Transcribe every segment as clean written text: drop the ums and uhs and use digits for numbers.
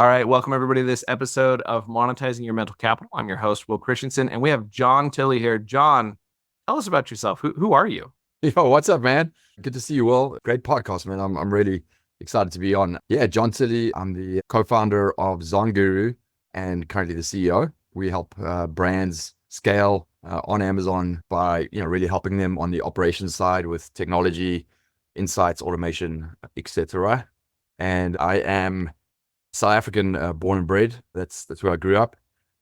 All right, welcome everybody to this episode of Monetizing Your Mental Capital. I'm your host, Will Christensen, and we have John Tilley here. John, tell us about yourself. Who are you? Yo, what's up, man? Good to see you, Will. Great podcast, man. I'm really excited to be on. Yeah, John Tilley. I'm the co-founder of Zonguru and currently the CEO. We help brands scale on Amazon by really helping them on the operations side with technology, insights, automation, etc. And I am South African, born and bred. That's where I grew up,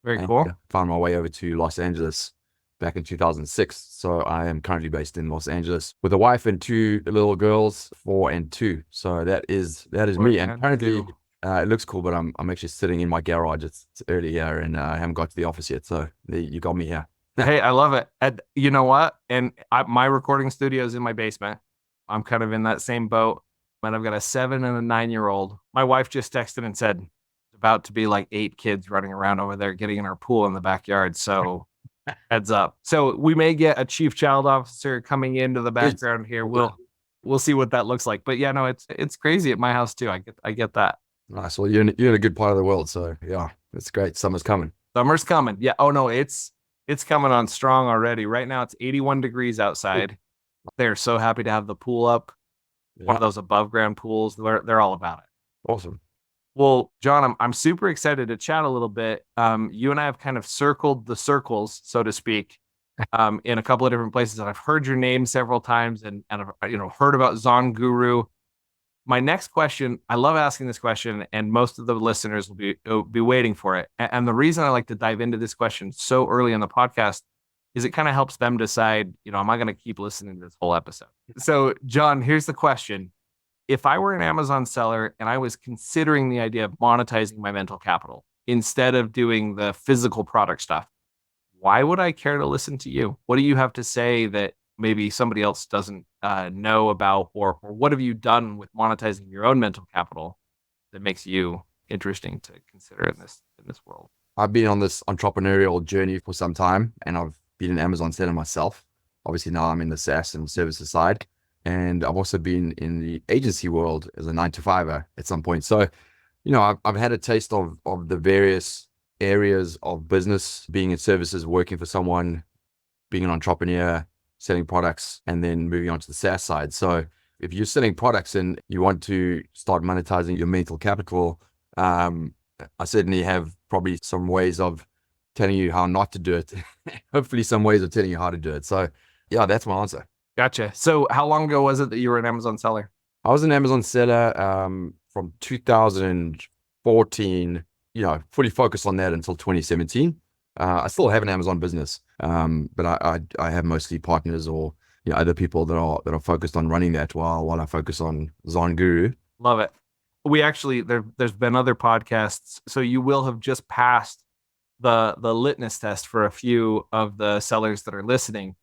Very and cool. found my way over to Los Angeles back in 2006. So I am currently based in Los Angeles with a wife and two little girls, 4 and 2. So that is Four me. And and currently, two. it looks cool, but I'm actually sitting in my garage. It's early here, and I haven't got to the office yet. So you got me here. Hey, I love it. And you know what? My recording studio is in my basement. I'm kind of in that same boat, and I've got a 7 and a 9-year-old. My wife just texted and said it's about to be like 8 kids running around over there getting in our pool in the backyard. So heads up. So we may get a chief child officer coming into the It's- background here. We'll see what that looks like. But yeah, no, it's crazy at my house too. I get that. Nice. Well, you're in a good part of the world, so yeah, it's great. Summer's coming. Summer's coming. Yeah. Oh no, it's coming on strong already. Right now it's 81 degrees outside. They're so happy to have the pool up. One Yeah, of those above ground pools. They're all about it. awesome. Well, John, I'm super excited to chat a little bit. You and I have kind of circled the circles, so to speak, in a couple of different places. And I've heard your name several times, and I've heard about Zon Guru. My next question, I love asking this question, and most of the listeners will be waiting for it. And the reason I like to dive into this question so early in the podcast is it kind of helps them decide, am I going to keep listening to this whole episode? So, John, here's the question. If I were an Amazon seller and I was considering the idea of monetizing my mental capital instead of doing the physical product stuff, why would I care to listen to you? What do you have to say that maybe somebody else doesn't know about, or what have you done with monetizing your own mental capital that makes you interesting to consider in this world? I've been on this entrepreneurial journey for some time, and I've been an Amazon seller myself. Obviously, now I'm in the SaaS and services side, and I've also been in the agency world as a 9 to 5er at some point. So, I've had a taste of the various areas of business, being in services, working for someone, being an entrepreneur, selling products, and then moving on to the SaaS side. So, if you're selling products and you want to start monetizing your mental capital, um, I certainly have probably some ways of telling you how not to do it. Hopefully, some ways of telling you how to do it. So, yeah, that's my answer. Gotcha. So, how long ago was it that you were an Amazon seller? I was an Amazon seller from 2014, fully focused on that until 2017. I still have an Amazon business, but I have mostly partners or other people that are focused on running that while I focus on Zon Guru. Love it. We actually there's been other podcasts, so you will have just passed the litmus test for a few of the sellers that are listening.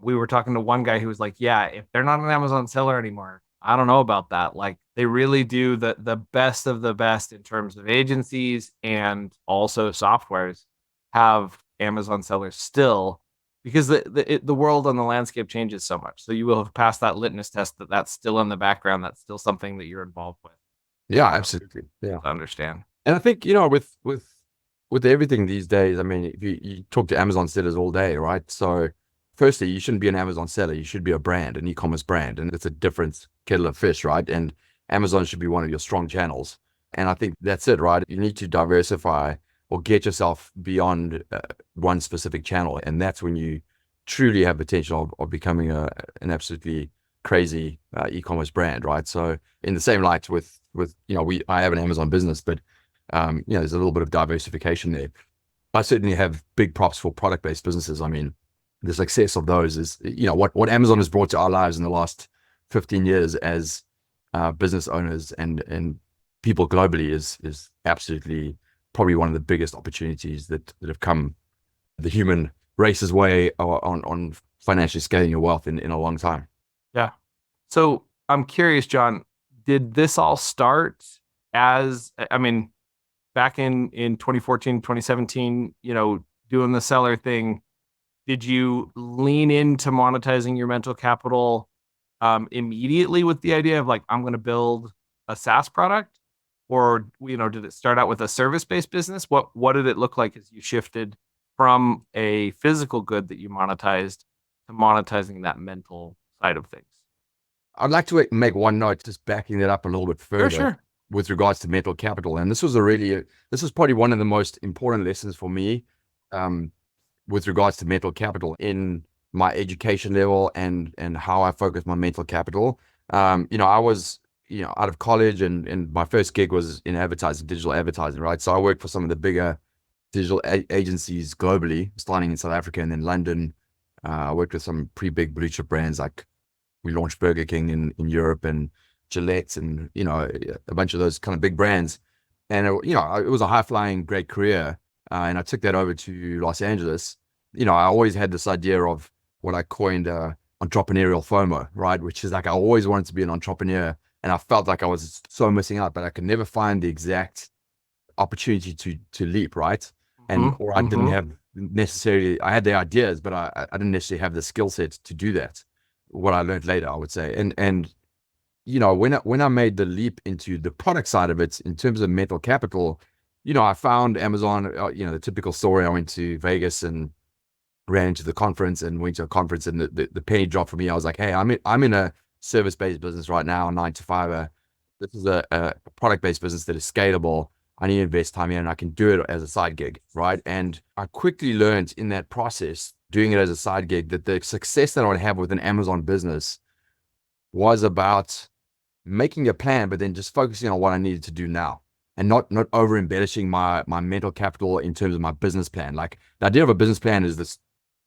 We were talking to one guy who was like, "Yeah, if they're not an Amazon seller anymore, I don't know about that. Like they really do the best of the best in terms of agencies and also softwares have Amazon sellers still because the world and the landscape changes so much. So you will have passed that litmus test that's still in the background. That's still something that you're involved with. Yeah, So absolutely. Yeah, to understand. and I think with everything these days, I mean, if you talk to Amazon sellers all day, right? So, firstly, you shouldn't be an Amazon seller. You should be a brand, an e-commerce brand, and it's a different kettle of fish, right? And Amazon should be one of your strong channels. And I think that's it, right? You need to diversify or get yourself beyond one specific channel, and that's when you truly have potential of becoming an absolutely crazy e-commerce brand, right? So, in the same light with I have an Amazon business, but there's a little bit of diversification there. I certainly have big props for product-based businesses. I mean, the success of those is, what Amazon has brought to our lives in the last 15 years as business owners and people globally is absolutely probably one of the biggest opportunities that have come the human race's way on financially scaling your wealth in a long time. Yeah. So I'm curious, John, did this all start as, I mean, back in 2014, 2017, doing the seller thing, did you lean into monetizing your mental capital immediately with the idea of like, I'm going to build a SaaS product? or did it start out with a service-based business? What did it look like as you shifted from a physical good that you monetized to monetizing that mental side of things? I'd like to make one note, just backing that up a little bit Sure, further sure. with regards to mental capital. And this was probably one of the most important lessons for me, um, with regards to mental capital in my education level and how I focus my mental capital. I was, out of college and my first gig was in advertising, digital advertising, right? So I worked for some of the bigger digital agencies globally, starting in South Africa and then London. I worked with some pretty big blue chip brands, like we launched Burger King in Europe and Gillette and, a bunch of those kind of big brands. And, it was a high flying, great career. And I took that over to Los Angeles. I always had this idea of what I coined entrepreneurial FOMO, right? Which is like, I always wanted to be an entrepreneur and I felt like I was so missing out, but I could never find the exact opportunity to leap, right? And, or I didn't have necessarily, I had the ideas, but I didn't necessarily have the skill set to do that. What I learned later, I would say. And when I made the leap into the product side of it in terms of mental capital, I found Amazon, the typical story. I went to Vegas and ran into the conference and went to a conference and the penny dropped for me. I was like, hey, I'm in a service-based business right now, 9 to 5. This is a product-based business that is scalable. I need to invest time in and I can do it as a side gig, right? And I quickly learned in that process, doing it as a side gig, that the success that I would have with an Amazon business was about making a plan, but then just focusing on what I needed to do now and not over embellishing my mental capital in terms of my business plan. Like the idea of a business plan is this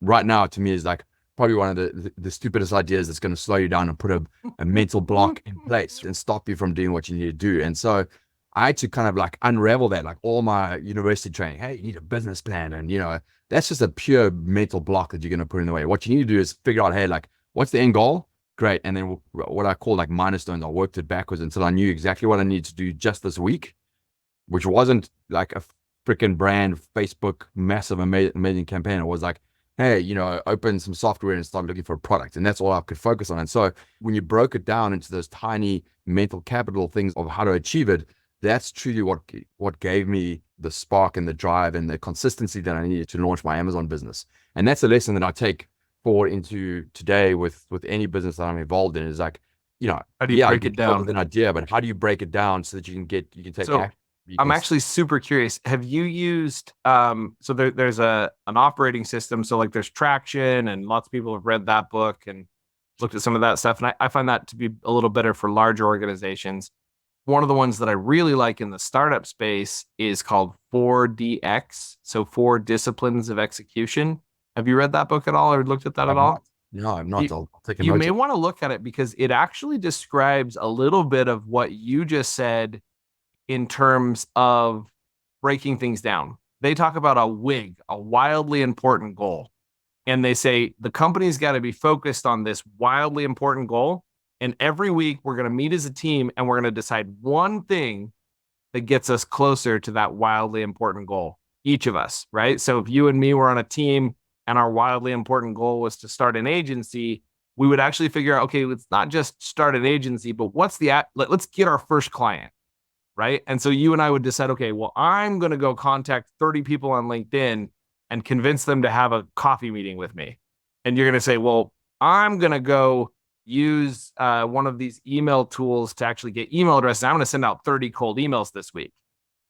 right now to me is like probably one of the stupidest ideas that's going to slow you down and put a mental block in place and stop you from doing what you need to do. And so I had to kind of like unravel that, like all my university training. Hey, you need a business plan. And, that's just a pure mental block that you're going to put in the way. What you need to do is figure out, hey, like, what's the end goal? Great. And then what I call like milestones, I worked it backwards until I knew exactly what I needed to do just this week, which wasn't like a freaking brand Facebook massive amazing campaign. It was like, hey, open some software and start looking for a product. And that's all I could focus on. And so when you broke it down into those tiny mental capital things of how to achieve it, that's truly what gave me the spark and the drive and the consistency that I needed to launch my Amazon business. And that's a lesson that I take forward into today with any business that I'm involved in. Is like, How do you break you it come up down? with an idea, but how do you break it down so that you can take So action? I'm actually super curious. Have you used so there's an operating system, so like there's Traction and lots of people have read that book and looked at some of that stuff. And I find that to be a little better for larger organizations. One of the ones that I really like in the startup space is called 4DX. So 4 Disciplines of Execution. Have you read that book at all or looked at that at I'm all? not. No, I'm not. You, I'll take a you note. may want to look at it because it actually describes a little bit of what you just said in terms of breaking things down. They talk about a WIG, a wildly important goal. And they say the company's got to be focused on this wildly important goal. And every week we're going to meet as a team and we're going to decide one thing that gets us closer to that wildly important goal, each of us, right? So if you and me were on a team and our wildly important goal was to start an agency, we would actually figure out, okay, let's not just start an agency, but let's get our first client, right? And so you and I would decide, okay, well, I'm going to go contact 30 people on LinkedIn and convince them to have a coffee meeting with me. And you're going to say, well, I'm going to go use one of these email tools to actually get email addresses. I'm going to send out 30 cold emails this week.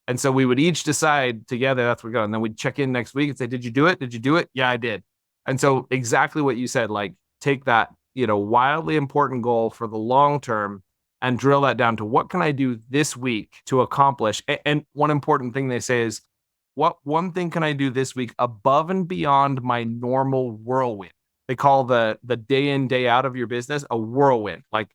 And so we would each decide together, that's where we go. And then we'd check in next week and say, did you do it? Did you do it? Yeah, I did. And so exactly what you said, like take that, wildly important goal for the long term and drill that down to what can I do this week to accomplish? And one important thing they say is, what one thing can I do this week above and beyond my normal whirlwind? They call the day in, day out of your business a whirlwind. Like,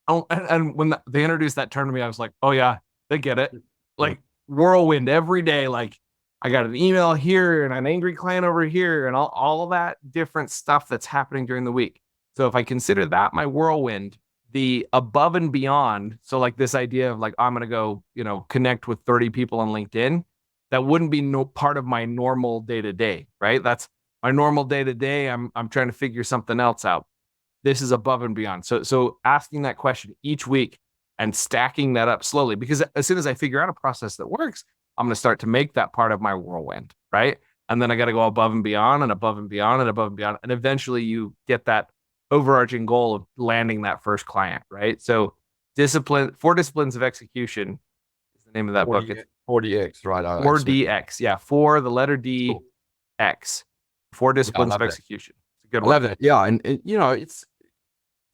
oh, and when they introduced that term to me, I was like, oh yeah, they get it. Like whirlwind every day. Like I got an email here and an angry client over here and all of that different stuff that's happening during the week. So if I consider that my whirlwind, the above and beyond, so like this idea of like, I'm going to go, connect with 30 people on LinkedIn, that wouldn't be no part of my normal day to day, right? That's my normal day to day. I'm trying to figure something else out. This is above and beyond. So asking that question each week and stacking that up slowly. Because as soon as I figure out a process that works, I'm going to start to make that part of my whirlwind, right? And then I got to go above and beyond and above and beyond and above and beyond. And eventually you get that overarching goal of landing that first client, right? So discipline, four disciplines of execution is the name of that book. It's 40X, right? I absolutely. 4DX. Yeah. Four, the letter D, Cool. X. Four Yeah, I disciplines of love that. execution. It's a good I one. love that. Yeah, and you know, it's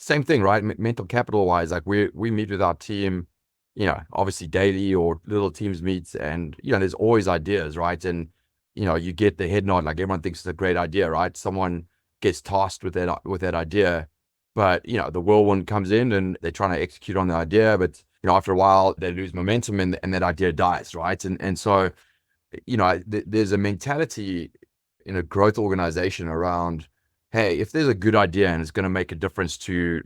same thing, right? Mental capital wise, like we meet with our team, you know, obviously daily or little teams meets, and you know, there's always ideas, right? And you know, you get the head nod, like everyone thinks it's a great idea, right? Someone gets tasked with that idea, but you know, the whirlwind comes in and they're trying to execute on the idea, but you know, after a while they lose momentum and that idea dies, right? And so, you know, there's a mentality in a growth organization around, hey, if there's a good idea and it's going to make a difference to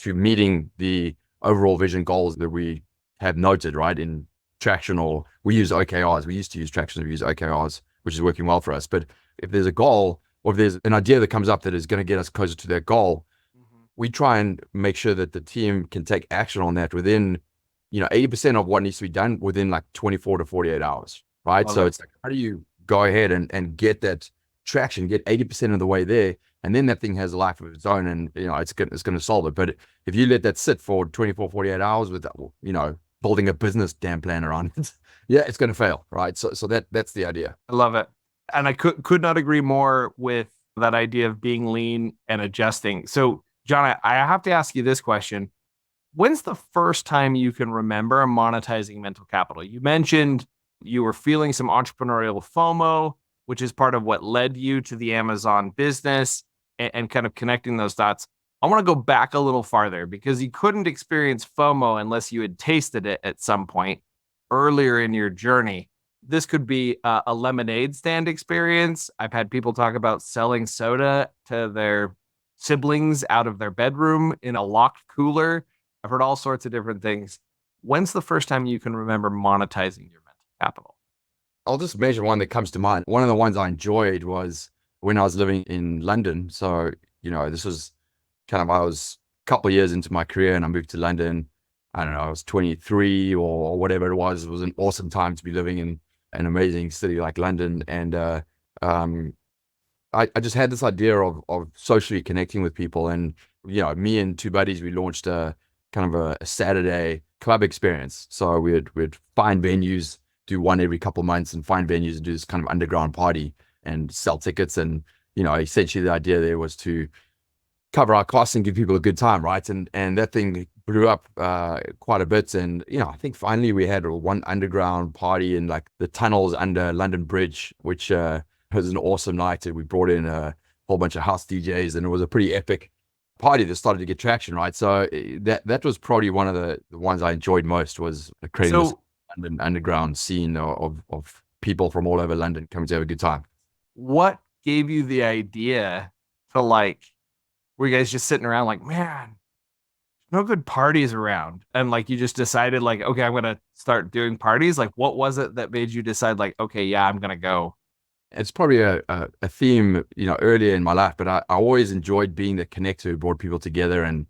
meeting the overall vision goals that we have noted, right? In traction, or we use OKRs. We used to use traction, we use OKRs, which is working well for us. But if there's a goal, or if there's an idea that comes up that is going to get us closer to that goal, we try and make sure that the team can take action on that within, you know, 80% of what needs to be done within like 24 to 48 hours, right? Love So it. it's like, how do you go ahead and get that traction, get 80% of the way there, and then that thing has a life of its own, and you know, it's going to solve it. But if you let that sit for 24, 48 hours with, you know, building a business damn plan around it, yeah, it's going to fail, right? So that's the idea. I love it. And I could not agree more with that idea of being lean and adjusting. So, John, I have to ask you this question. When's the first time you can remember monetizing mental capital? You mentioned you were feeling some entrepreneurial FOMO, which is part of what led you to the Amazon business and kind of connecting those dots. I want to go back a little farther because you couldn't experience FOMO unless you had tasted it at some point earlier in your journey. This could be a lemonade stand experience. I've had people talk about selling soda to their siblings out of their bedroom in a locked cooler. I've heard all sorts of different things. When's the first time you can remember monetizing your mental capital? I'll just mention one that comes to mind. One of the ones I enjoyed was when I was living in London. So, you know, this was kind of, I was a couple of years into my career and I moved to London. I don't know, I was 23 or whatever it was. It was an awesome time to be living in an amazing city like London. And um, I just had this idea of socially connecting with people. And, you know, me and two buddies, we launched a kind of a Saturday club experience. So we'd find venues, do one every couple of months and find venues and do this kind of underground party and sell tickets. And, you know, essentially the idea there was to cover our costs and give people a good time, right? And that thing blew up quite a bit. And, you know, I think finally we had one underground party in like the tunnels under London Bridge, which was an awesome night. And we brought in a whole bunch of house DJs and it was a pretty epic party that started to get traction, right? So that was probably one of the ones I enjoyed most, was creating this So, London underground scene of people from all over London coming to have a good time. what gave you the idea to like, were you guys just sitting around like, man, no good parties around? And like, you just decided, like, okay, I'm going to start doing parties. Like, what was it that made you decide, like, okay, yeah, I'm going to go? It's probably a theme, you know, earlier in my life, but I always enjoyed being the connector who brought people together and,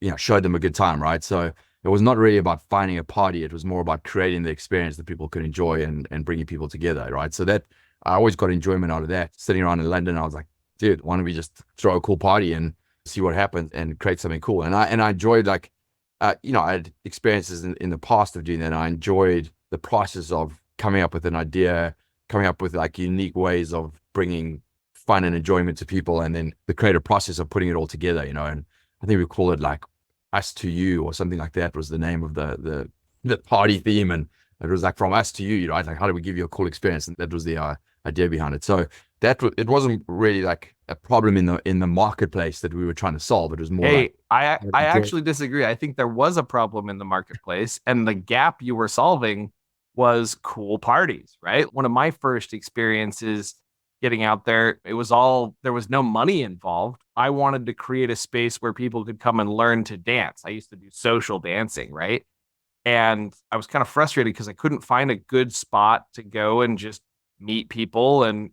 you know, showed them a good time, right? So it was not really about finding a party. It was more about creating the experience that people could enjoy and bringing people together, right? So that I always got enjoyment out of that. Sitting around in London, I was like, dude, why don't we just throw a cool party and see what happens and create something cool? And I enjoyed like, you know, I had experiences in the past of doing that. And I enjoyed the process of coming up with an idea, coming up with like unique ways of bringing fun and enjoyment to people, and then the creative process of putting it all together, you know. And I think we call it like us to you or something like that was the name of the party theme. And it was like from us to you, you know, like how do we give you a cool experience? And that was the idea behind it. So it wasn't really like a problem in the marketplace that we were trying to solve. It was more Hey, like I actually disagree. I think there was a problem in the marketplace, and the gap you were solving was cool parties, right? One of my first experiences getting out there, there was no money involved. I wanted to create a space where people could come and learn to dance. I used to do social dancing, right? And I was kind of frustrated because I couldn't find a good spot to go and just meet people and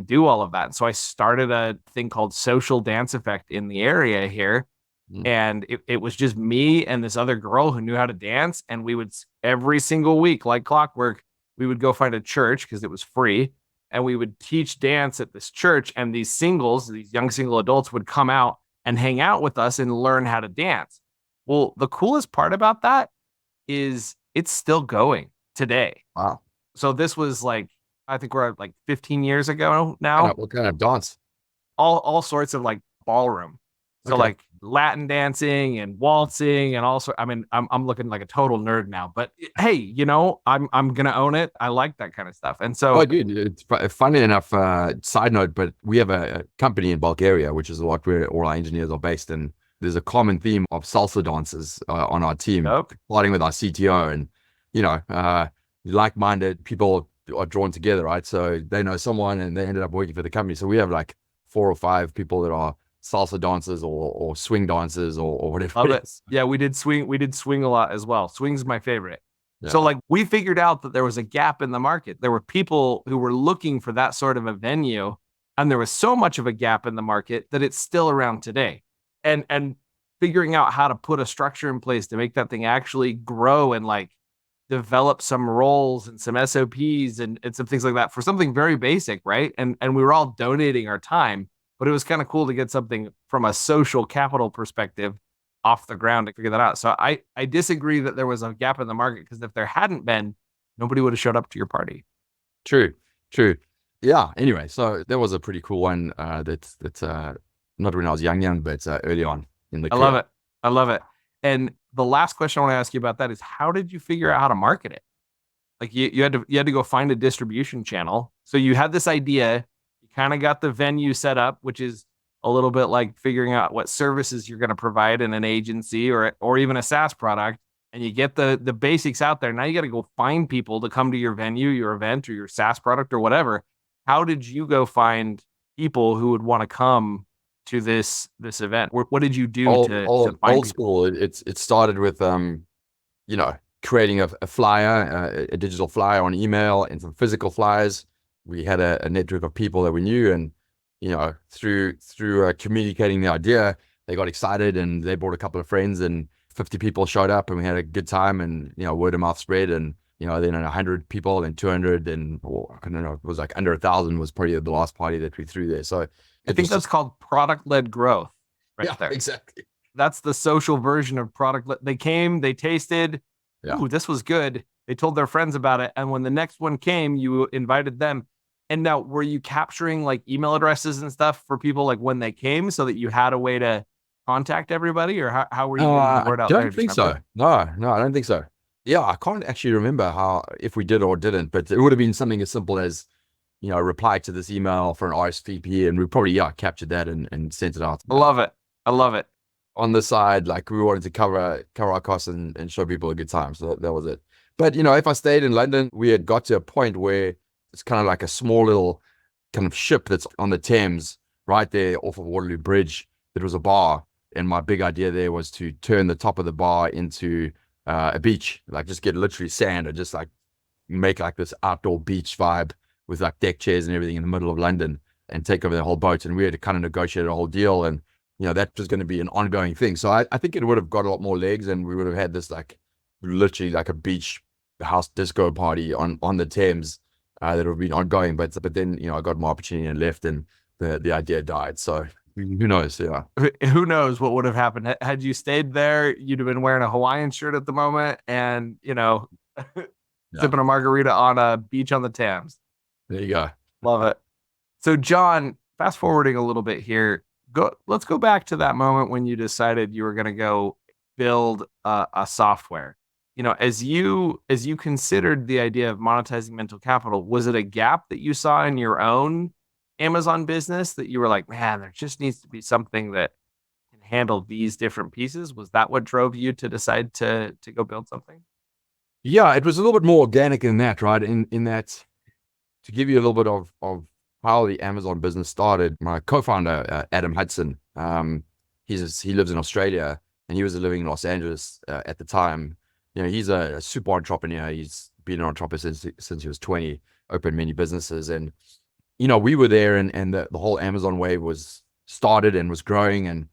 do all of that. And so I started a thing called Social Dance Effect in the area here. Mm. And it was just me and this other girl who knew how to dance. And we would every single week, like clockwork, we would go find a church because it was free. And we would teach dance at this church. And these singles, these young single adults would come out and hang out with us and learn how to dance. Well, the coolest part about that is it's still going today. Wow. So this was like, I think we're like 15 years ago now. What kind of dance? All sorts of like ballroom. So Okay. like Latin dancing and waltzing and also, I mean, I'm looking like a total nerd now, but hey, I'm gonna own it. I like that kind of stuff. And Oh, so, dude, it's funny enough, side note, but we have a company in Bulgaria, which is what where all our engineers are based in. There's a common theme of salsa dancers on our team, nope, starting with our CTO, and like-minded people are drawn together, right? So they know someone and they ended up working for the company. So we have like 4 or 5 people that are salsa dancers or swing dancers or whatever love it it. is. Yeah, we did swing. We did swing a lot as well. Swing's my favorite. So Yeah. like we figured out that there was a gap in the market. There were people who were looking for that sort of a venue, and there was so much of a gap in the market that it's still around today. And figuring out how to put a structure in place to make that thing actually grow and like develop some roles and some SOPs and some things like that for something very basic, right? And we were all donating our time, but it was kind of cool to get something from a social capital perspective off the ground to figure that out. So I disagree that there was a gap in the market because if there hadn't been, nobody would have showed up to your party. True, true. Yeah. Anyway, so that was a pretty cool one. That's not when I was young, but early on in the I love career. it. I love it. And the last question I want to ask you about that is how did you figure out how to market it? Like you had to go find a distribution channel. So you had this idea, you kind of got the venue set up, which is a little bit like figuring out what services you're going to provide in an agency or even a SaaS product. And you get the basics out there. Now you got to go find people to come to your venue, your event, or your SaaS product or whatever. How did you go find people who would want to come to this event? What did you do Old, to old, find old people? school. It started with creating a flyer, a digital flyer on email and some physical flyers. We had a network of people that we knew, and through communicating the idea, they got excited and they brought a couple of friends, and 50 people showed up, and we had a good time, and word of mouth spread, and then 100 people and 200 and I don't know, it was like under 1,000 was probably the last party that we threw there. So I it think was that's just called product-led growth right yeah, there. exactly. That's the social version of product. They came, they tasted, Yeah. ooh, this was good. They told their friends about it. And when the next one came, you invited them. And now, were you capturing like email addresses and stuff for people like when they came so that you had a way to contact everybody? Or how were you getting the I word out there? don't Do you think remember? so. No, I don't think so. Yeah, I can't actually remember how if we did or didn't, but it would have been something as simple as reply to this email for an RSVP, and we probably captured that and sent it out. I love it. I love it. On the side, like we wanted to cover our costs and show people a good time, so that was it. But if I stayed in London, we had got to a point where it's kind of like a small little kind of ship that's on the Thames, right there off of Waterloo Bridge. There was a bar, and my big idea there was to turn the top of the bar into a beach, like just get literally sand and just like make like this outdoor beach vibe with like deck chairs and everything in the middle of London and take over the whole boat. And we had to kind of negotiate a whole deal, and that was going to be an ongoing thing. So I think it would have got a lot more legs, and we would have had this like literally like a beach house disco party on the Thames that would have been ongoing. But then I got my opportunity and left, and the idea died. So who knows? Yeah. Who knows what would have happened had you stayed there? You'd have been wearing a Hawaiian shirt at the moment, and Yeah. sipping a margarita on a beach on the Thames. There you go. Love it. So, John, fast forwarding a little bit here, let's go back to that moment when you decided you were going to go build a software. As you considered the idea of monetizing mental capital, was it a gap that you saw in your own Amazon business that you were like, man, there just needs to be something that can handle these different pieces? Was that what drove you to decide to go build something? Yeah, it was a little bit more organic than that, right? In that, to give you a little bit of how the Amazon business started, my co-founder, Adam Hudson, he lives in Australia, and he was living in Los Angeles at the time. He's a super entrepreneur. He's been an entrepreneur since he was 20, opened many businesses. And, we were there, and the whole Amazon wave was started and was growing. And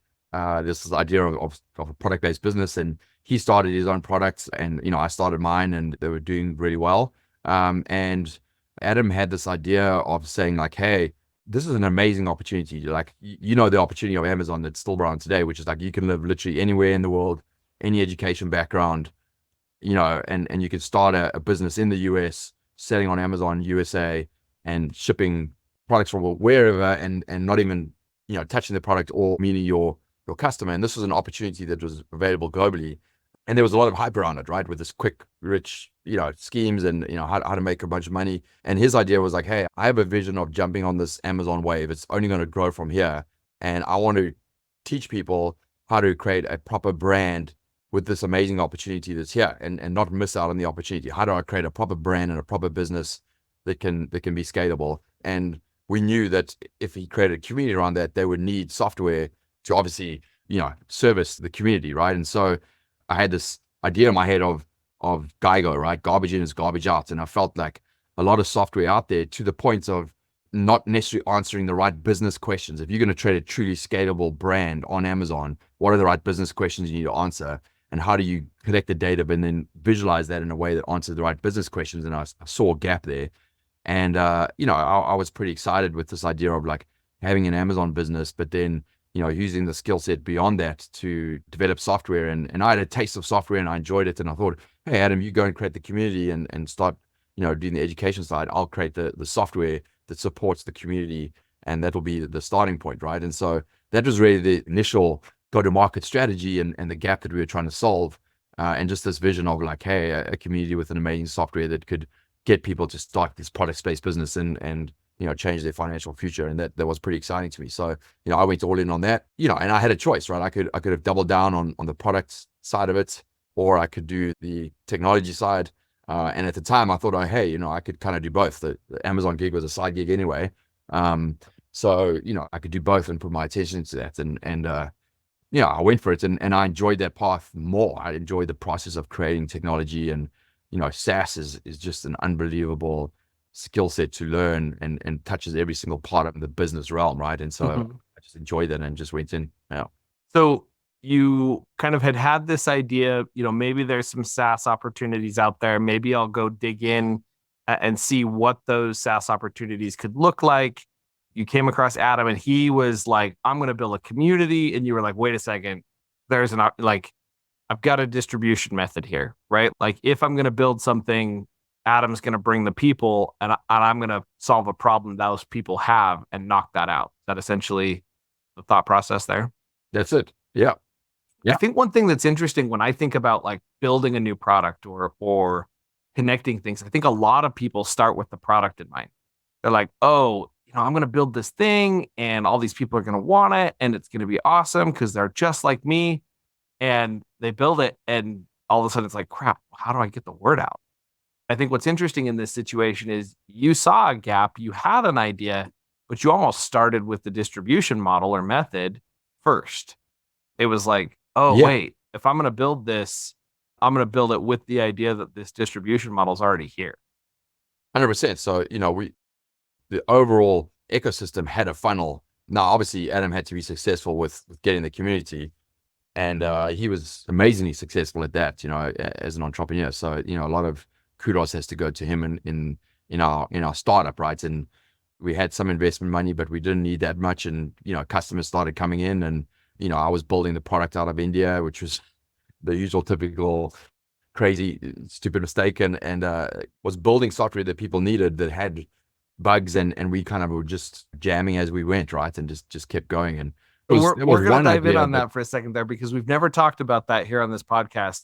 this idea of a product-based business, and he started his own products, and I started mine, and they were doing really well. And Adam had this idea of saying like, hey, this is an amazing opportunity. Like, the opportunity of Amazon that's still around today, which is like you can live literally anywhere in the world, any education background, and you can start a business in the US, selling on Amazon USA, and shipping products from wherever, and not even touching the product or meeting your customer. And this was an opportunity that was available globally, and there was a lot of hype around it, right? With this quick, rich, schemes, and how to make a bunch of money. And his idea was like, hey, I have a vision of jumping on this Amazon wave. It's only going to grow from here, and I want to teach people how to create a proper brand with this amazing opportunity that's here, and not miss out on the opportunity. How do I create a proper brand and a proper business that can be scalable? And we knew that if he created a community around that, they would need software to obviously, service the community, right? And so I had this idea in my head of GIGO, right? Garbage in is garbage out. And I felt like a lot of software out there, to the point of not necessarily answering the right business questions. If you're going to create a truly scalable brand on Amazon, what are the right business questions you need to answer? And how do you collect the data and then visualize that in a way that answers the right business questions? And I saw a gap there. And, I was pretty excited with this idea of like having an Amazon business, but then, using the skill set beyond that to develop software. And I had a taste of software and I enjoyed it. And I thought, hey, Adam, you go and create the community and start, doing the education side. I'll create the software that supports the community, and that'll be the starting point, right? And so that was really the initial go-to-market strategy and the gap that we were trying to solve. And just this vision of like, hey, a community with an amazing software that could get people to start this product-based business and change their financial future. And that was pretty exciting to me. So, I went all in on that, and I had a choice, right? I could have doubled down on the product side of it, or I could do the technology side. And at the time I thought, oh, hey, I could kind of do both. The Amazon gig was a side gig anyway. So, I could do both and put my attention to that. And I went for it, and I enjoyed that path more. I enjoyed the process of creating technology, and SaaS is just an unbelievable skill set to learn, and touches every single part of the business realm, right? And so I just enjoyed that and just went in. Yeah. So you kind of had this idea, maybe there's some SaaS opportunities out there. Maybe I'll go dig in and see what those SaaS opportunities could look like. You came across Adam, and he was like, I'm going to build a community. And you were like, wait a second, I've got a distribution method here, right? Like, if I'm going to build something, Adam's going to bring the people, and I'm going to solve a problem those people have and knock that out. Is that essentially the thought process there? That's it. Yeah. I think one thing that's interesting when I think about like building a new product or connecting things, I think a lot of people start with the product in mind. They're like, oh, I'm going to build this thing, and all these people are going to want it, and it's going to be awesome because they're just like me. And they build it, and all of a sudden it's like, crap, how do I get the word out? I think what's interesting in this situation is you saw a gap, you had an idea, but you almost started with the distribution model or method first. It was like, oh, Yeah. wait, if I'm going to build this, I'm going to build it with the idea that this distribution model is already here. 100%. So, the overall ecosystem had a funnel. Now, obviously, Adam had to be successful with getting the community, and he was amazingly successful at that, as an entrepreneur. So, a lot of kudos has to go to him in our startup, right? And we had some investment money, but we didn't need that much. And, customers started coming in, and, I was building the product out of India, which was the usual typical crazy, stupid mistake, and was building software that people needed that had bugs, and we kind of were just jamming as we went, right? And just kept going. And we're going to dive in on that for a second there, because we've never talked about that here on this podcast.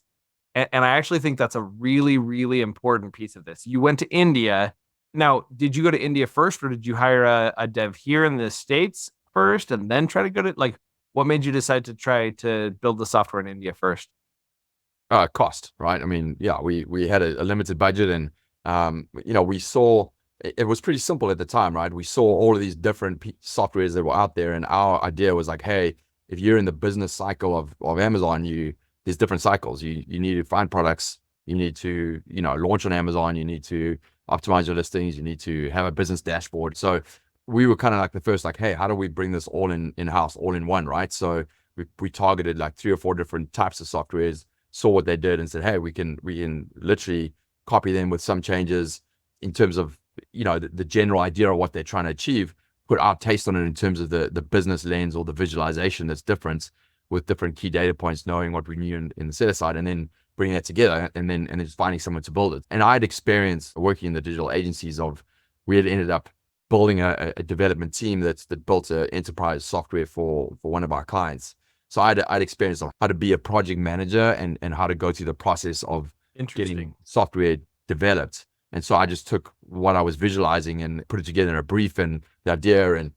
And I actually think that's a really, really important piece of this. You went to India. Now, did you go to India first, or did you hire a dev here in the States first and then try to go to, like, what made you decide to try to build the software in India first? Cost, right? I mean, yeah, we had a limited budget, and we saw it was pretty simple at the time, right? We saw all of these different softwares that were out there, and our idea was like, hey, if you're in the business cycle of Amazon, there's different cycles. You need to find products, you need to launch on Amazon, you need to optimize your listings, you need to have a business dashboard. So we were kind of like the first, like, hey, how do we bring this all in-house, all in one, right? So we targeted like 3 or 4 different types of softwares, saw what they did and said, hey, we can literally copy them with some changes in terms of, the general idea of what they're trying to achieve, put our taste on it in terms of the business lens or the visualization that's different with different key data points, knowing what we knew in the seller side, and then bringing that together and then just finding someone to build it. And I had experience working in the digital agencies we had ended up building a development team that built an enterprise software for one of our clients. So I'd experience of how to be a project manager and how to go through the process of getting software developed. And so I just took what I was visualizing and put it together in a brief and the idea and,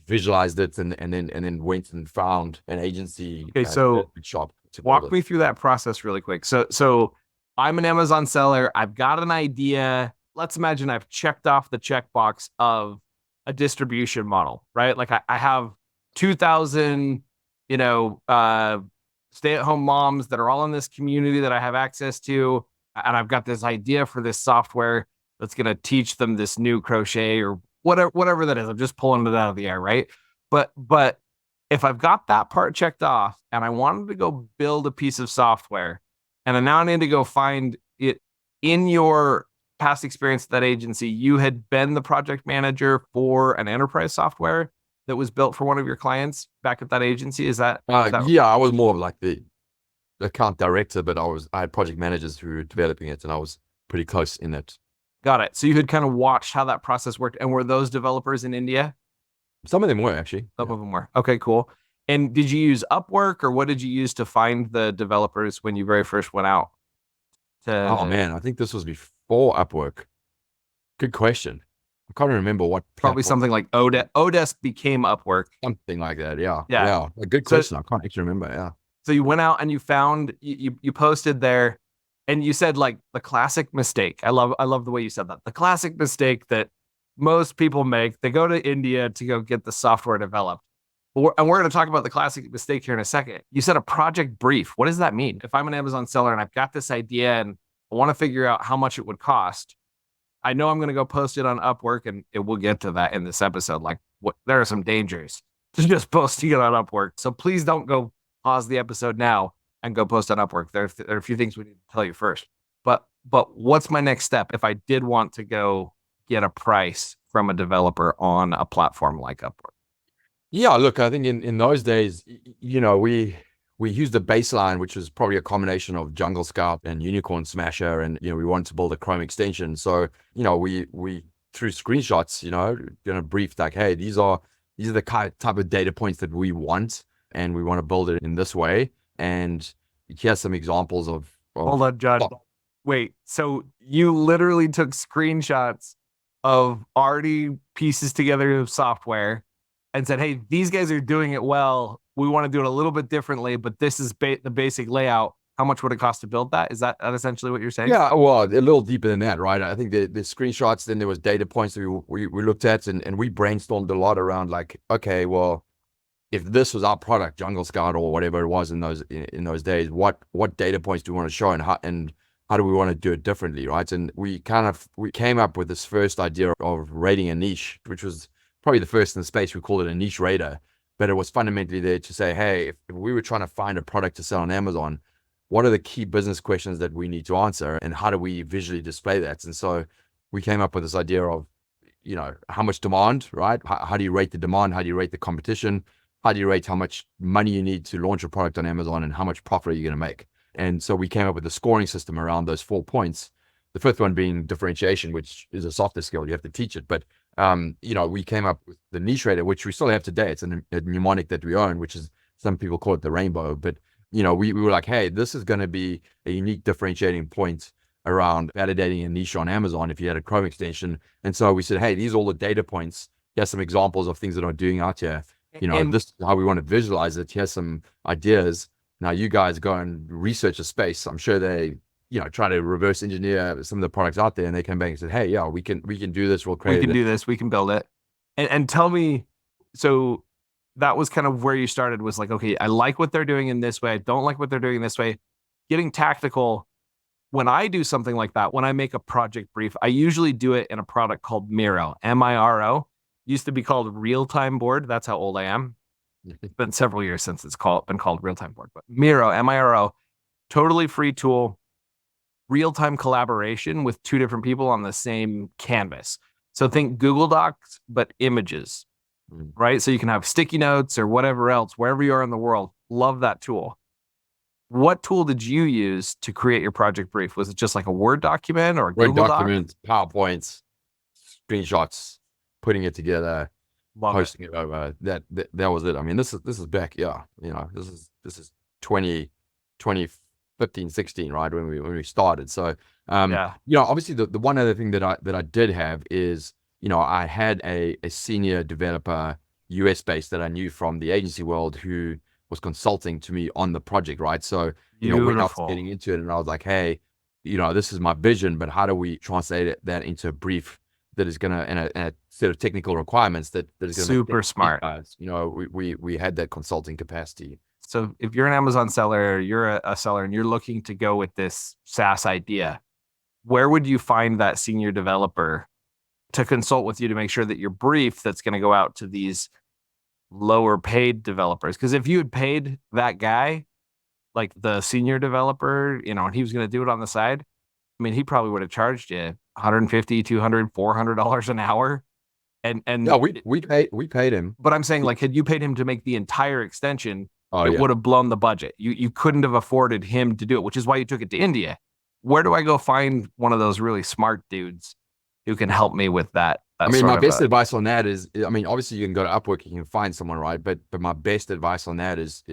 visualized it and then went and found an agency. Okay, so shop. Walk me through that process really quick. So I'm an Amazon seller. I've got an idea. Let's imagine I've checked off the checkbox of a distribution model, right? Like I have 2,000, stay-at-home moms that are all in this community that I have access to. And I've got this idea for this software that's going to teach them this new crochet or whatever that is. I'm just pulling it out of the air, right? But if I've got that part checked off and I wanted to go build a piece of software and I now need to go find it in your past experience at that agency, you had been the project manager for an enterprise software that was built for one of your clients back at that agency. Is that yeah, I was more of like the account director, but I had project managers who were developing it and I was pretty close in it. Got it. So you had kind of watched how that process worked. And were those developers in India? Some of them were actually. Some of them were. Okay, cool. And did you use Upwork or what did you use to find the developers when you very first went out? Oh man, I think this was before Upwork. Good question. I can't remember what. Probably something like Odesk. Odesk became Upwork. Something like that. Yeah. Yeah. A good question. I can't actually remember. Yeah. So you went out and you found you posted there and you said like the classic mistake. I love the way you said that. The classic mistake that most people make. They go to India to go get the software developed. And we're going to talk about the classic mistake here in a second. You said a project brief. What does that mean? If I'm an Amazon seller and I've got this idea and I want to figure out how much it would cost, I know I'm going to go post it on Upwork, and we'll get to that in this episode. Like, there are some dangers to just posting it on Upwork. So please don't go pause the episode now and go post on Upwork. There are a few things we need to tell you first. But what's my next step if I did want to go get a price from a developer on a platform like Upwork? Yeah, look, I think in those days, we used the baseline, which was probably a combination of Jungle Scout and Unicorn Smasher, and we wanted to build a Chrome extension. So we through screenshots, briefed like, hey, these are the type of data points that we want, and we want to build it in this way. And here's some examples of hold on, John. Wait, so you literally took screenshots of already pieces together of software and said, hey, these guys are doing it well. We want to do it a little bit differently, but this is the basic layout. How much would it cost to build that? Is that essentially what you're saying? Yeah, well, a little deeper than that, right? I think the screenshots, then there was data points that we looked at and we brainstormed a lot around like, okay, well, if this was our product, Jungle Scout or whatever it was in those days, what data points do we want to show and how do we want to do it differently, right? And we came up with this first idea of rating a niche, which was probably the first in the space. We called it a niche rater, but it was fundamentally there to say, hey, if we were trying to find a product to sell on Amazon, what are the key business questions that we need to answer and how do we visually display that? And so we came up with this idea of, how much demand, right? How do you rate the demand? How do you rate the competition? How do you rate how much money you need to launch a product on Amazon and how much profit are you going to make? And so we came up with a scoring system around those 4 points. The fifth one being differentiation, which is a softer skill. You have to teach it. But, we came up with the niche rater, which we still have today. It's a mnemonic that we own, which is, some people call it the rainbow. But, we were like, hey, this is going to be a unique differentiating point around validating a niche on Amazon if you had a Chrome extension. And so we said, hey, these are all the data points. Here's some examples of things that are doing out here. This is how we want to visualize it. Here's some ideas. Now you guys go and research a space. I'm sure they, try to reverse engineer some of the products out there, and they came back and said, hey, yeah, we can do this. We can do this. We can build it. And tell me, so that was kind of where you started, was like, okay, I like what they're doing in this way. I don't like what they're doing this way. Getting tactical. When I do something like that, when I make a project brief, I usually do it in a product called Miro, Miro. Used to be called Real-Time Board. That's how old I am. It's been several years since it's been called real time work, but Miro, Miro, totally free tool, real time collaboration with two different people on the same canvas. So think Google Docs, but images, Mm. right? So you can have sticky notes or whatever else, wherever you are in the world. Love that tool. What tool did you use to create your project brief? Was it just like a Word document or a Word Google Doc? documents, PowerPoints, screenshots, putting it together, Love it. posting it over. That was it. I mean, this is back, yeah. This is 2015, 16, right? When we started. So Yeah. obviously the one other thing that I did have is, I had a senior developer, US based, that I knew from the agency world, who was consulting to me on the project, right? So, when I was Beautiful. getting into it, and I was like, hey, this is my vision, but how do we translate that into a brief that is going to, and a set of technical requirements that is going to make Super sense to you smart. guys? We had that consulting capacity. So if you're an Amazon seller, you're a seller and you're looking to go with this SaaS idea, where would you find that senior developer to consult with you to make sure that your brief that's going to go out to these lower paid developers? Because if you had paid that guy, like the senior developer, and he was going to do it on the side, I mean, he probably would have charged you 150, 200, $400 an hour. Yeah, And we paid him. but I'm saying, like, had you paid him to make the entire extension, Oh it yeah. would have blown the budget. You couldn't have afforded him to do it, which is why you took it to India. Where do I go find one of those really smart dudes who can help me with that I that mean, sort my of best advice on that is, I mean, obviously you can go to Upwork, you can find someone, right? But my best advice on that is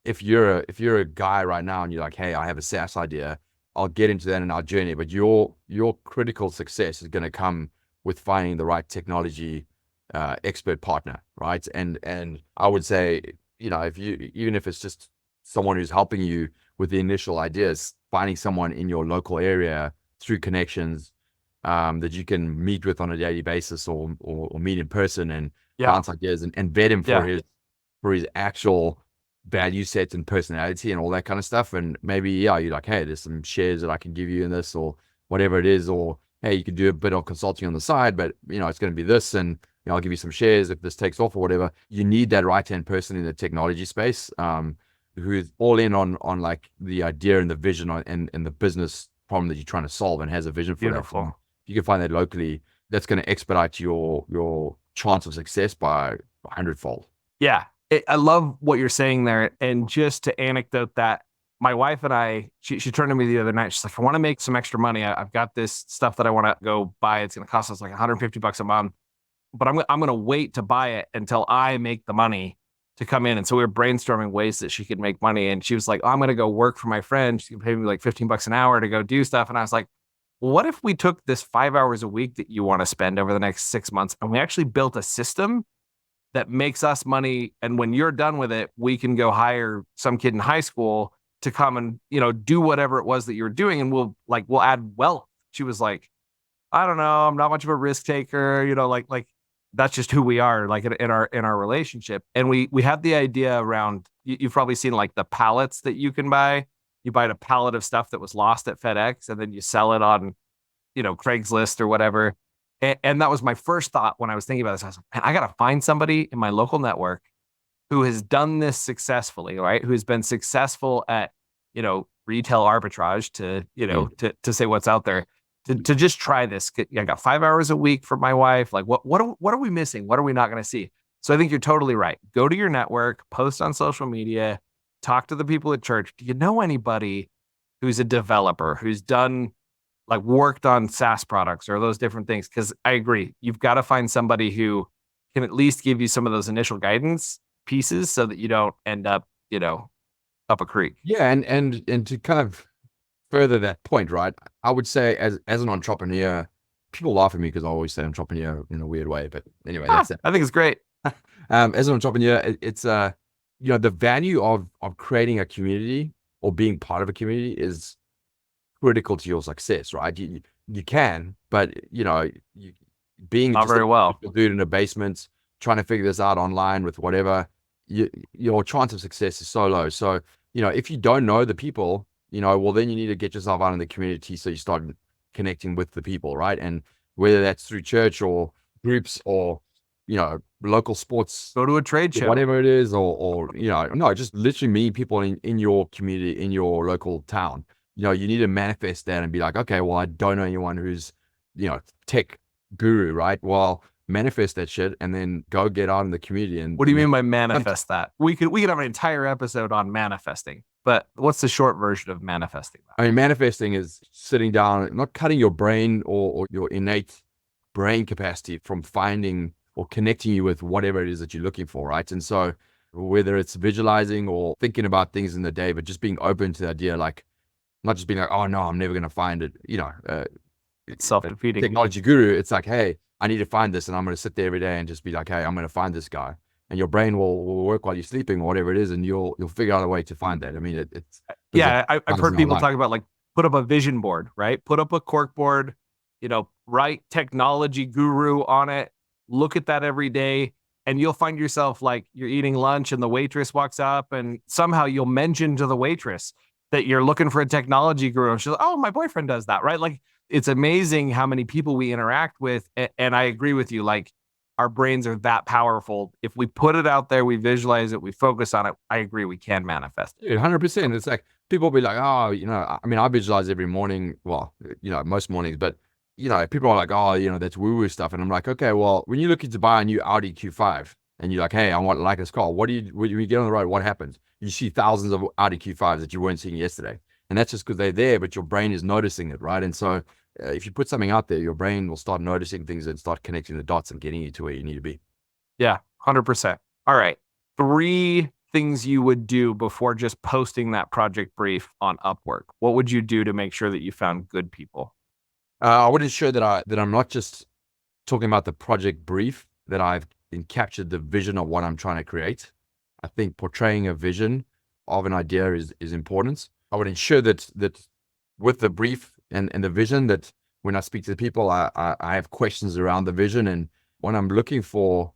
if you're a guy right now and you're like, hey, I have a SaaS idea, I'll get into that in our journey. But your critical success is going to come with finding the right technology expert partner, right? And I would say, if you, even if it's just someone who's helping you with the initial ideas, finding someone in your local area through connections, that you can meet with on a daily basis, or meet in person, and yeah, bounce ideas, and vet him for yeah, his actual value sets and personality and all that kind of stuff. And maybe, yeah, you're like, hey, there's some shares that I can give you in this, or whatever it is, or hey, you could do a bit of consulting on the side, but it's going to be this, and I'll give you some shares if this takes off or whatever. You need that right hand person in the technology space, who's all in on like the idea and the vision and the business problem that you're trying to solve, and has a vision for that. And beautiful. you can find that locally, that's going to expedite your chance of success by 100-fold. Yeah, I love what you're saying there. And just to anecdote that, my wife and I, she turned to me the other night. She's like, I want to make some extra money. I've got this stuff that I want to go buy. It's going to cost us like 150 bucks a month, but I'm going to wait to buy it until I make the money to come in. And so we were brainstorming ways that she could make money. And she was like, oh, I'm going to go work for my friend. She can pay me like 15 bucks an hour to go do stuff. And I was like, well, what if we took this 5 hours a week that you want to spend over the next 6 months and we actually built a system that makes us money? And when you're done with it, we can go hire some kid in high school to come and, do whatever it was that you were doing. And we'll add wealth. She was like, I don't know, I'm not much of a risk taker, like that's just who we are, like in our relationship. And we had the idea around, you've probably seen like the pallets that you can buy. You buy a pallet of stuff that was lost at FedEx and then you sell it on, Craigslist or whatever. And that was my first thought when I was thinking about this. I was like, man, I got to find somebody in my local network who has done this successfully, right? Who has been successful at, retail arbitrage, to, Mm. to say what's out there, to just try this. I got 5 hours a week for my wife. Like, what are we missing? What are we not going to see? So I think you're totally right. Go to your network, post on social media, talk to the people at church. Do you know anybody who's a developer, who's done, like, worked on SaaS products or those different things? Because I agree, you've got to find somebody who can at least give you some of those initial guidance pieces so that you don't end up, up a creek. Yeah, and to kind of further that point, right? I would say, as an entrepreneur, people laugh at me because I always say entrepreneur in a weird way, but anyway, that's it. I think it's great. As an entrepreneur, it's the value of creating a community or being part of a community is critical to your success, right? You can, but being Not just a very well. dude in a basement trying to figure this out online with whatever, your chance of success is so low. So, if you don't know the people, well, then you need to get yourself out in the community so you start connecting with the people, right? And whether that's through church or groups or local sports, Go to a trade show. whatever it is, or no, just literally meeting people in your community, in your local town. You need to manifest that and be like, okay, well, I don't know anyone who's, tech guru, right? Well, manifest that shit and then go get out in the community. And what do you mean by manifest that? We could have an entire episode on manifesting, but what's the short version of manifesting that? I mean, manifesting is sitting down, not cutting your brain or your innate brain capacity from finding or connecting you with whatever it is that you're looking for, right? And so whether it's visualizing or thinking about things in the day, but just being open to the idea, like not just being like, oh no, I'm never going to find it. It's self-defeating. Technology guru, it's like, hey, I need to find this, and I'm going to sit there every day and just be like, hey, I'm going to find this guy. And your brain will work while you're sleeping or whatever it is, and you'll figure out a way to find that. I mean, I've heard people talk about like put up a vision board, right? Put up a cork board, write technology guru on it. Look at that every day, and you'll find yourself like you're eating lunch and the waitress walks up, and somehow you'll mention to the waitress that you're looking for a technology guru. And she's like, oh, my boyfriend does that, right? Like, it's amazing how many people we interact with. And I agree with you. Like, our brains are that powerful. If we put it out there, we visualize it, we focus on it. I agree. We can manifest it. 100%. It's like people will be like, oh, I mean, I visualize every morning. Well, most mornings, but people are like, oh, that's woo-woo stuff. And I'm like, okay, well, when you're looking to buy a new Audi Q5 and you're like, hey, I want like this car. When you get on the road, what happens? You see thousands of Audi Q5s that you weren't seeing yesterday. And that's just because they're there, but your brain is noticing it, right? And so if you put something out there, your brain will start noticing things and start connecting the dots and getting you to where you need to be. Yeah, 100%. All right. 3 things you would do before just posting that project brief on Upwork. What would you do to make sure that you found good people? I would ensure that I'm not just talking about the project brief, that I've captured the vision of what I'm trying to create. I think portraying a vision of an idea is important. I would ensure that with the brief and the vision, that when I speak to the people, I have questions around the vision. And what I'm looking for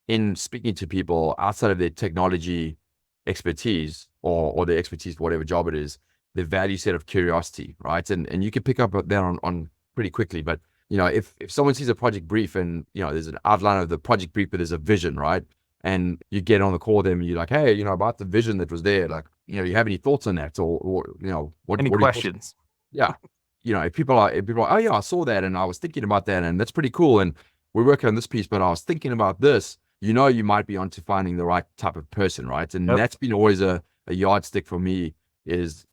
in speaking to people outside of their technology expertise or their expertise, whatever job it is, the value set of curiosity, right? And you can pick up that on pretty quickly. But, if someone sees a project brief and, there's an outline of the project brief, but there's a vision, right? And you get on the call with them and you're like, hey, about the vision that was there, like, you have any thoughts on that? Or any questions? Yeah. If people are, oh yeah, I saw that and I was thinking about that and that's pretty cool. And we're working on this piece, but I was thinking about this, you might be onto finding the right type of person, right? And that's been always a yardstick for me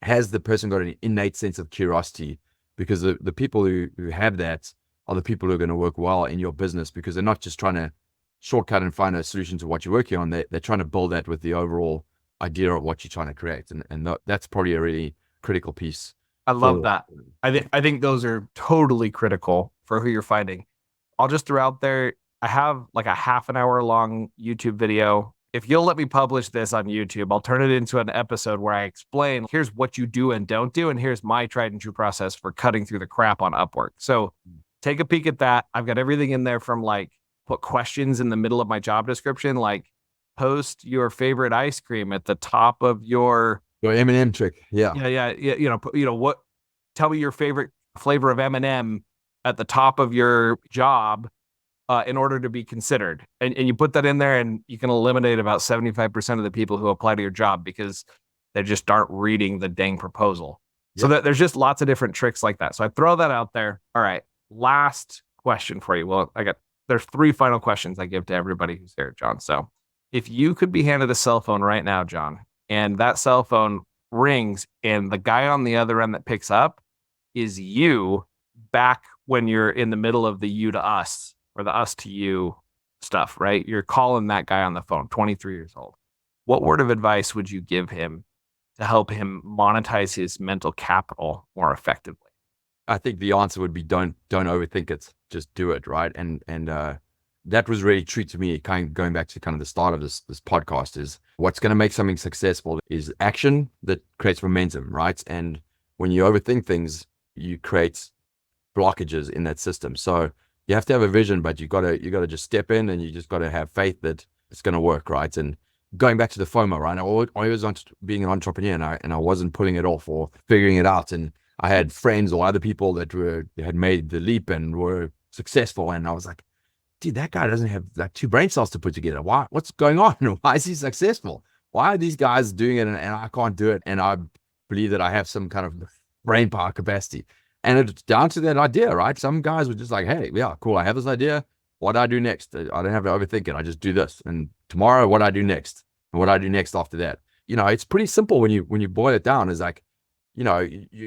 has the person got an innate sense of curiosity? Because the people who have that are the people who are going to work well in your business, because they're not just trying to shortcut and find a solution to what you're working on. They're trying to build that with the overall idea of what you're trying to create. And that's probably a really critical piece. I love that. I think those are totally critical for who you're finding. I'll just throw out there, I have like a half an hour long YouTube video. If you'll let me publish this on YouTube, I'll turn it into an episode where I explain, here's what you do and don't do, and here's my tried and true process for cutting through the crap on Upwork. So take a peek at that. I've got everything in there from like put questions in the middle of my job description, like post your favorite ice cream at the top of your M&M trick. Yeah. What? Tell me your favorite flavor of M&M at the top of your job in order to be considered. And you put that in there and you can eliminate about 75% of the people who apply to your job because they just aren't reading the dang proposal. Yep. So there's just lots of different tricks like that. So I throw that out there. All right. Last question for you. Well, there's 3 final questions I give to everybody who's here, John. So if you could be handed a cell phone right now, John, and that cell phone rings and the guy on the other end that picks up is you back when you're in the middle of the you to us or the us to you stuff, right? You're calling that guy on the phone, 23 years old. What word of advice would you give him to help him monetize his mental capital more effectively? I think the answer would be don't overthink it. Just do it, right? And that was really true to me. Kind of going back to kind of the start of this podcast, is what's going to make something successful is action that creates momentum, right? And when you overthink things, you create blockages in that system. So you have to have a vision, but you gotta just step in and you just gotta have faith that it's going to work, right? And going back to the FOMO, right? I always wanted being an entrepreneur, and I wasn't putting it off or figuring it out. And I had friends or other people that had made the leap and were successful, and I was like, dude, that guy doesn't have like two brain cells to put together. What's going on? Why is he successful? Why are these guys doing it and I can't do it? And I believe that I have some kind of brain power capacity. And it's down to that idea, right? Some guys were just like, hey, yeah, cool. I have this idea. What do I do next? I don't have to overthink it. I just do this. And tomorrow, what do I do next? And what do I do next after that? It's pretty simple when you boil it down. Is like, you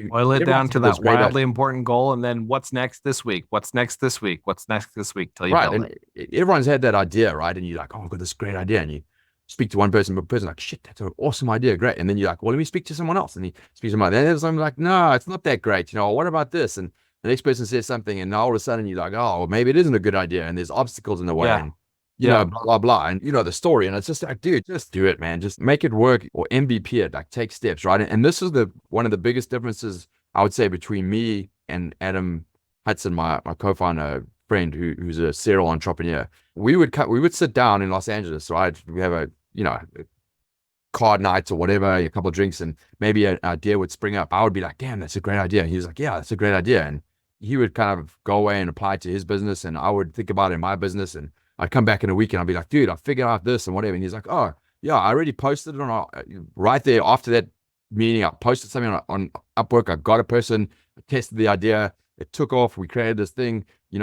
Boil it down to that great wildly important goal, and then what's next this week? What's next this week? What's next this week till you right. build And it. everyone's had that idea, right? And you're like, oh, I've got this great idea. And you speak to one person, like, shit, that's an awesome idea. Great. And then you're like, well, let me speak to someone else. And he speaks to someone. And then I'm like, no, it's not that great. What about this? And the next person says something, and all of a sudden you're like, oh, well, maybe it isn't a good idea. And there's obstacles in the way. Yeah. And, Yeah. blah, blah, blah. And the story. And it's just like, dude, just do it, man. Just make it work, or MVP it, like take steps, right? And this is one of the biggest differences, I would say, between me and Adam Hudson, my co-founder friend, who's a serial entrepreneur. We would sit down in Los Angeles, right? We have a card nights or whatever, a couple of drinks, and maybe an idea would spring up. I would be like, damn, that's a great idea. He was like, yeah, that's a great idea. And he would kind of go away and apply it to his business, and I would think about it in my business, and I'd come back in a week and I'd be like, dude, I figured out this and whatever. And he's like, oh yeah, I already posted it on right there after that meeting. I posted something on Upwork. I got a person, I tested the idea, it took off. We created this thing, then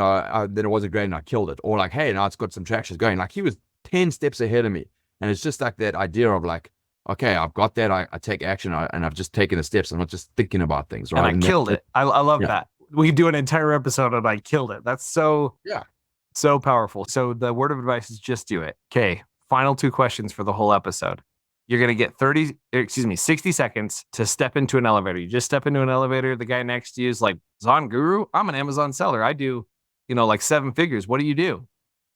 it wasn't great and I killed it. Or like, hey, now it's got some traction going. Like he was 10 steps ahead of me. And it's just like that idea of like, okay, I've got that. I take action, and I've just taken the steps. I'm not just thinking about things, right? And I killed it. I love Yeah. that. We do an entire episode and I killed it. That's so powerful. So the word of advice is just do it. Okay. Final two questions for the whole episode. You're going to get 60 seconds to step into an elevator. You just step into an elevator. The guy next to you is like, Zon Guru, I'm an Amazon seller. I do, like 7 figures. What do you do?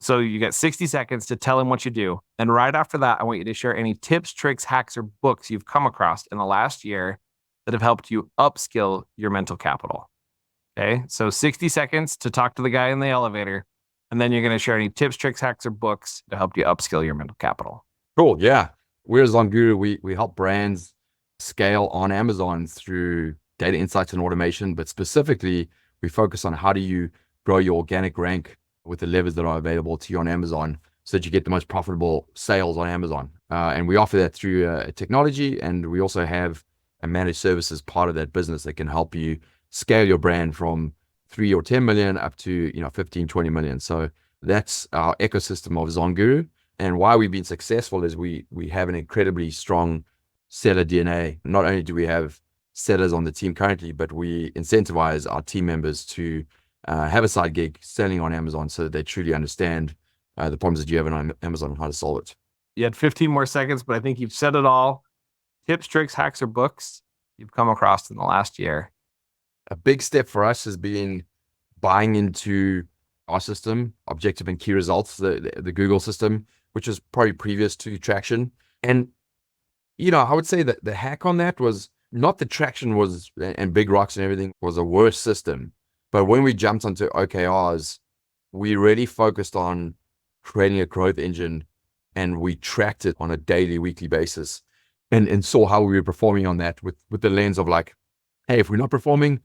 So you get 60 seconds to tell him what you do. And right after that, I want you to share any tips, tricks, hacks, or books you've come across in the last year that have helped you upskill your mental capital. Okay. So 60 seconds to talk to the guy in the elevator. And then you're going to share any tips, tricks, hacks, or books to help you upskill your mental capital. Cool. Yeah. We're Zon Guru. We help brands scale on Amazon through data insights and automation, but specifically we focus on how do you grow your organic rank with the levers that are available to you on Amazon so that you get the most profitable sales on Amazon. And we offer that through technology. And we also have a managed services part of that business that can help you scale your brand from 3 or 10 million up to 15, 20 million. So that's our ecosystem of Zon Guru. And why we've been successful is we have an incredibly strong seller DNA. Not only do we have sellers on the team currently, but we incentivize our team members to have a side gig selling on Amazon so that they truly understand the problems that you have on Amazon and how to solve it. You had 15 more seconds, but I think you've said it all. Tips, tricks, hacks, or books you've come across in the last year. A big step for us has been buying into our system, Objective and Key Results, the Google system, which is probably previous to Traction. And, I would say that the hack on that was not the Traction was, and Big Rocks and everything was a worse system. But when we jumped onto OKRs, we really focused on creating a growth engine, and we tracked it on a daily, weekly basis and saw how we were performing on that with the lens of like, hey, if we're not performing,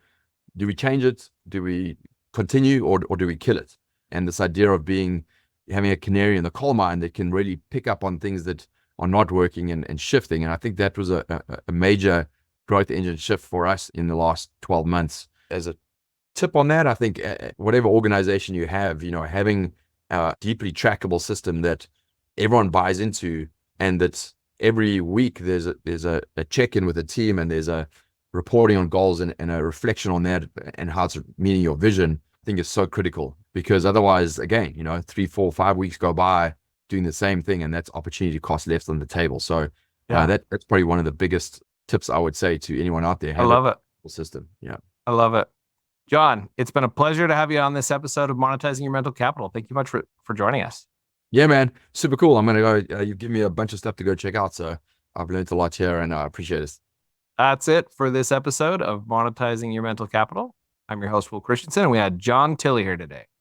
do we change it? Do we continue or do we kill it? And this idea of having a canary in the coal mine that can really pick up on things that are not working and shifting. And I think that was a major growth engine shift for us in the last 12 months. As a tip on that, I think whatever organization you have, having a deeply trackable system that everyone buys into, and that every week there's a check-in with the team, and there's a reporting on goals and a reflection on that and how it's meeting your vision, I think is so critical. Because otherwise, again, 3, 4, 5 weeks go by doing the same thing, and that's opportunity cost left on the table. So that's probably one of the biggest tips I would say to anyone out there. I love it. System. Yeah. I love it. John, it's been a pleasure to have you on this episode of Monetizing Your Mental Capital. Thank you much for joining us. Yeah, man. Super cool. I'm going to go, you've given me a bunch of stuff to go check out. So I've learned a lot here, and I appreciate it. That's it for this episode of Monetizing Your Mental Capital. I'm your host, Will Christensen, and we had John Tilley here today.